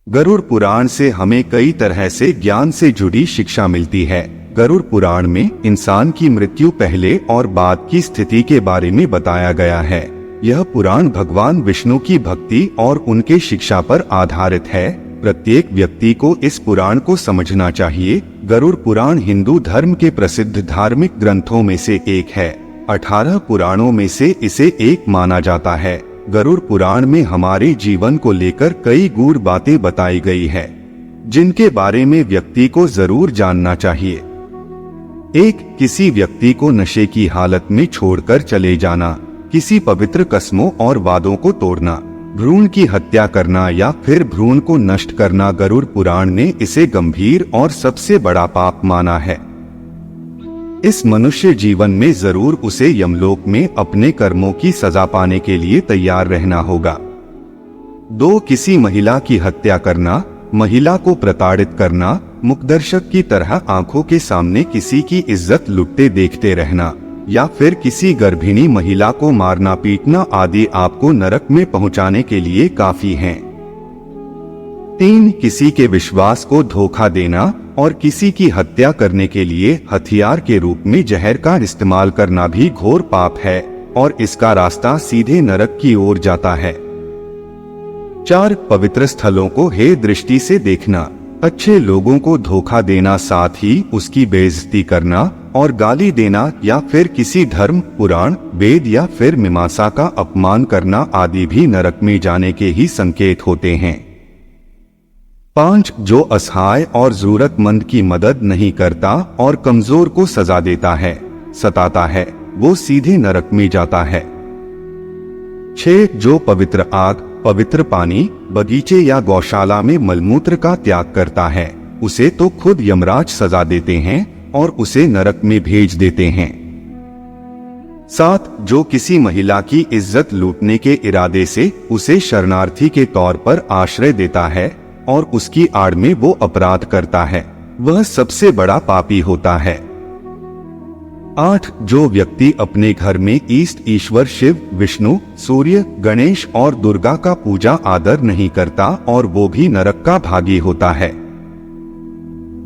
गरुड़ पुराण से हमें कई तरह से ज्ञान से जुड़ी शिक्षा मिलती है। गरुड़ पुराण में इंसान की मृत्यु पहले और बाद की स्थिति के बारे में बताया गया है। यह पुराण भगवान विष्णु की भक्ति और उनके शिक्षा पर आधारित है। प्रत्येक व्यक्ति को इस पुराण को समझना चाहिए। गरुड़ पुराण हिंदू धर्म के प्रसिद्ध धार्मिक ग्रंथों में से एक है। 18 पुराणों में से इसे एक माना जाता है। गरुड़ पुराण में हमारे जीवन को लेकर कई गूढ़ बातें बताई गई है, जिनके बारे में व्यक्ति को जरूर जानना चाहिए। 1. किसी व्यक्ति को नशे की हालत में छोड़कर चले जाना, किसी पवित्र कस्मों और वादों को तोड़ना, भ्रूण की हत्या करना या फिर भ्रूण को नष्ट करना। गरुड़ पुराण ने इसे गंभीर और सबसे बड़ा पाप माना है। इस मनुष्य जीवन में जरूर उसे यमलोक में अपने कर्मों की सजा पाने के लिए तैयार रहना होगा। 2. किसी महिला की हत्या करना, महिला को प्रताड़ित करना, मुखदर्शक की तरह आंखों के सामने किसी की इज्जत लुटते देखते रहना या फिर किसी गर्भिणी महिला को मारना पीटना आदि आपको नरक में पहुंचाने के लिए काफी हैं। 3. किसी के विश्वास को धोखा देना और किसी की हत्या करने के लिए हथियार के रूप में जहर का इस्तेमाल करना भी घोर पाप है और इसका रास्ता सीधे नरक की ओर जाता है। 4. पवित्र स्थलों को हे दृष्टि से देखना, अच्छे लोगों को धोखा देना, साथ ही उसकी बेइज्जती करना और गाली देना या फिर किसी धर्म, पुराण, वेद या फिर मीमांसा का अपमान करना आदि भी नरक में जाने के ही संकेत होते हैं। 5. जो असहाय और जरूरतमंद की मदद नहीं करता और कमजोर को सजा देता है, सताता है, वो सीधे नरक में जाता है। 6. जो पवित्र आग, पवित्र पानी, बगीचे या गौशाला में मलमूत्र का त्याग करता है, उसे तो खुद यमराज सजा देते हैं और उसे नरक में भेज देते हैं। 7. जो किसी महिला की इज्जत लूटने के इरादे से उसे शरणार्थी के तौर पर आश्रय देता है और उसकी आड़ में वो अपराध करता है, वह सबसे बड़ा पापी होता है। 8. जो व्यक्ति अपने घर में इष्ट ईश्वर शिव, विष्णु, सूर्य, गणेश और दुर्गा का पूजा आदर नहीं करता और वो भी नरक का भागी होता है।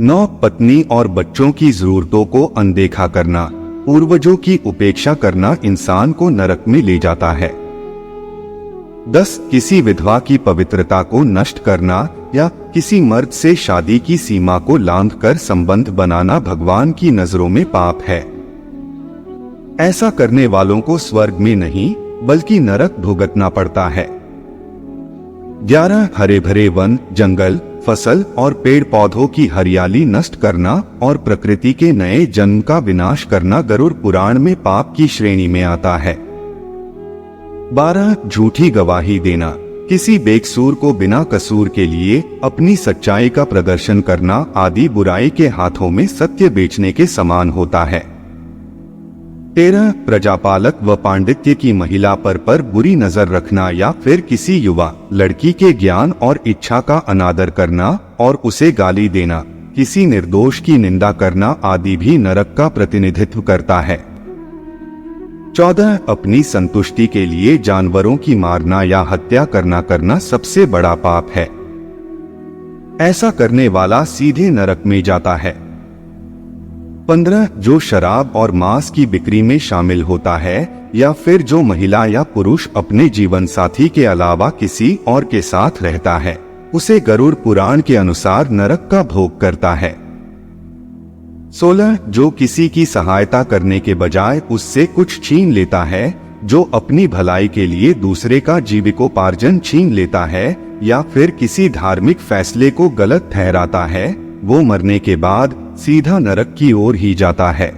9. पत्नी और बच्चों की जरूरतों को अनदेखा करना, पूर्वजों की उपेक्षा करना इंसान को नरक में ले जाता है। 10. किसी विधवा की पवित्रता को नष्ट करना या किसी मर्द से शादी की सीमा को लांघकर संबंध बनाना भगवान की नजरों में पाप है। ऐसा करने वालों को स्वर्ग में नहीं बल्कि नरक भुगतना पड़ता है। 11. हरे भरे वन, जंगल, फसल और पेड़ पौधों की हरियाली नष्ट करना और प्रकृति के नए जन्म का विनाश करना गरुड़ पुराण में पाप की श्रेणी में आता है। 12. झूठी गवाही देना, किसी बेकसूर को बिना कसूर के लिए अपनी सच्चाई का प्रदर्शन करना आदि बुराई के हाथों में सत्य बेचने के समान होता है। 13. प्रजापालक व पांडित्य की महिला पर बुरी नजर रखना या फिर किसी युवा लड़की के ज्ञान और इच्छा का अनादर करना और उसे गाली देना, किसी निर्दोष की निंदा करना आदि भी नरक का प्रतिनिधित्व करता है। 14. अपनी संतुष्टि के लिए जानवरों की मारना या हत्या करना सबसे बड़ा पाप है। ऐसा करने वाला सीधे नरक में जाता है। 15. जो शराब और मांस की बिक्री में शामिल होता है या फिर जो महिला या पुरुष अपने जीवन साथी के अलावा किसी और के साथ रहता है, उसे गरुड़ पुराण के अनुसार नरक का भोग करता है। 16. जो किसी की सहायता करने के बजाय उससे कुछ छीन लेता है, जो अपनी भलाई के लिए दूसरे का जीविकोपार्जन छीन लेता है या फिर किसी धार्मिक फैसले को गलत ठहराता है, वो मरने के बाद सीधा नरक की ओर ही जाता है।